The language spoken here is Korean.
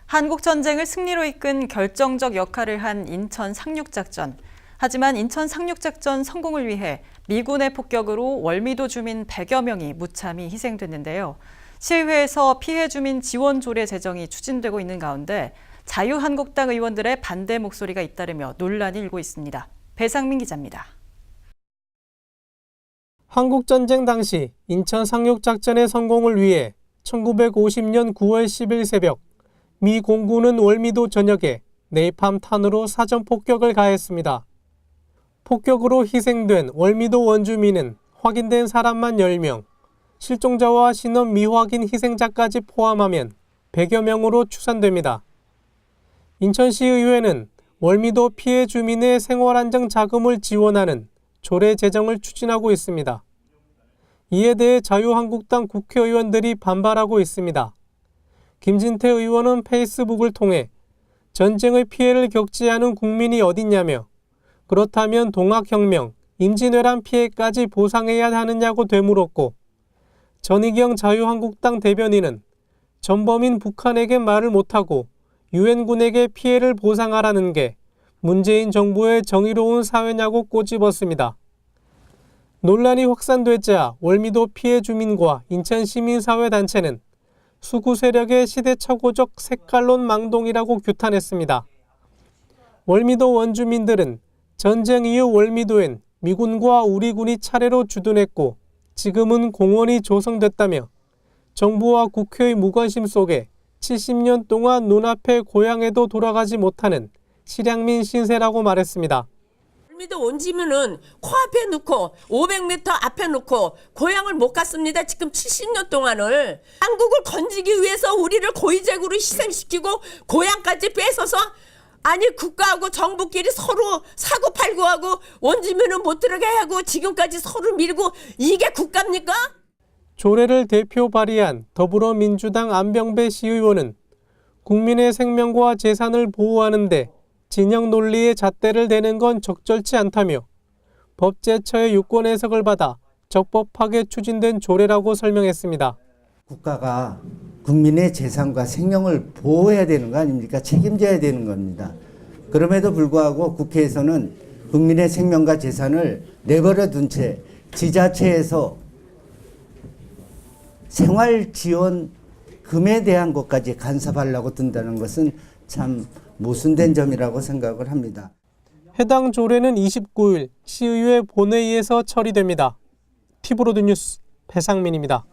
한국전쟁을 승리로 이끈 결정적 역할을 한 인천 상륙작전. 하지만 인천 상륙작전 성공을 위해 미군의 폭격으로 월미도 주민 100여 명이 무참히 희생됐는데요. 시의회에서 피해 주민 지원 조례 제정이 추진되고 있는 가운데 자유한국당 의원들의 반대 목소리가 잇따르며 논란이 일고 있습니다. 배상민 기자입니다. 한국전쟁 당시 인천 상륙작전의 성공을 위해 1950년 9월 10일 새벽 미 공군은 월미도 전역에 네이팜 탄으로 사전 폭격을 가했습니다. 폭격으로 희생된 월미도 원주민은 확인된 사람만 10명, 실종자와 신원 미확인 희생자까지 포함하면 100여 명으로 추산됩니다. 인천시의회는 월미도 피해 주민의 생활안정 자금을 지원하는 조례 제정을 추진하고 있습니다. 이에 대해 자유한국당 국회의원들이 반발하고 있습니다. 김진태 의원은 페이스북을 통해 전쟁의 피해를 겪지 않은 국민이 어딨냐며 그렇다면 동학혁명, 임진왜란 피해까지 보상해야 하느냐고 되물었고 전희경 자유한국당 대변인은 전범인 북한에게 말을 못하고 유엔군에게 피해를 보상하라는 게 문재인 정부의 정의로운 사회냐고 꼬집었습니다. 논란이 확산되자 월미도 피해 주민과 인천시민사회단체는 수구 세력의 시대착오적 색깔론 망동이라고 규탄했습니다. 월미도 원주민들은 전쟁 이후 월미도엔 미군과 우리 군이 차례로 주둔했고 지금은 공원이 조성됐다며 정부와 국회의 무관심 속에 70년 동안 눈앞의 고향에도 돌아가지 못하는 실향민 신세라고 말했습니다. 월미도 원주민은 코앞에 놓고 500m 앞에 놓고 고향을 못 갔습니다. 지금 70년 동안을 한국을 건지기 위해서 우리를 고의적으로 희생시키고 고향까지 뺏어서 아니 국가하고 정부끼리 서로 사고팔고하고 원주민은 못 들어게 하고 지금까지 서로 밀고 이게 국가입니까? 조례를 대표 발의한 더불어민주당 안병배 시의원은 국민의 생명과 재산을 보호하는데 진영 논리의 잣대를 대는 건 적절치 않다며 법제처의 유권 해석을 받아 적법하게 추진된 조례라고 설명했습니다. 국가가 국민의 재산과 생명을 보호해야 되는 거 아닙니까? 책임져야 되는 겁니다. 그럼에도 불구하고 국회에서는 국민의 생명과 재산을 내버려 둔 채 지자체에서 생활지원금에 대한 것까지 간섭하려고 든다는 것은 참 모순된 점이라고 생각을 합니다. 해당 조례는 29일 시의회 본회의에서 처리됩니다. 티브로드 뉴스 배상민입니다.